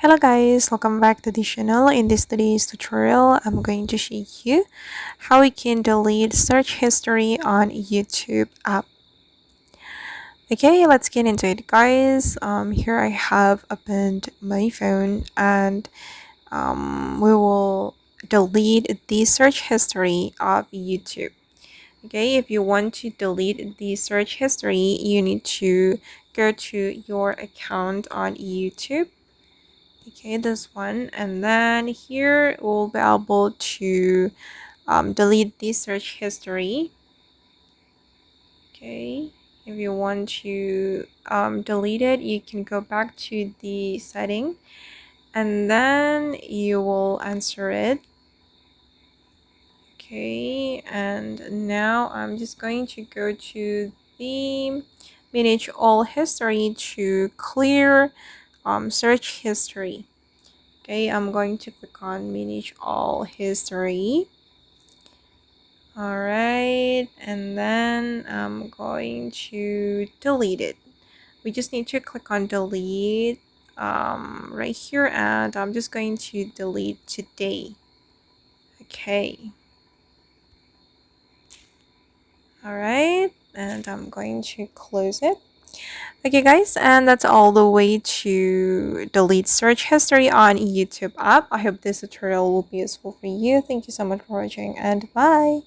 Hello guys, welcome back to the channel. In this today's tutorial, I'm going to show you how we can delete search history on YouTube app. Okay, let's get into it guys. Here I have opened my phone and we will delete the search history of YouTube. Okay, if you want to delete the search history, you need to go to your account on YouTube. Okay, this one, and then here we'll be able to delete the search history. Okay, if you want to delete it, you can go back to the setting and then you will answer it. Okay, and now I'm just going to go to the manage all history to clear search history. Okay, I'm going to click on manage all history. Alright, and then I'm going to delete it. We just need to click on delete right here, and I'm just going to delete today. Okay. Alright, and I'm going to close it. Okay guys, and that's all the way to delete search history on YouTube app. I hope this tutorial will be useful for you. Thank you so much for watching and bye.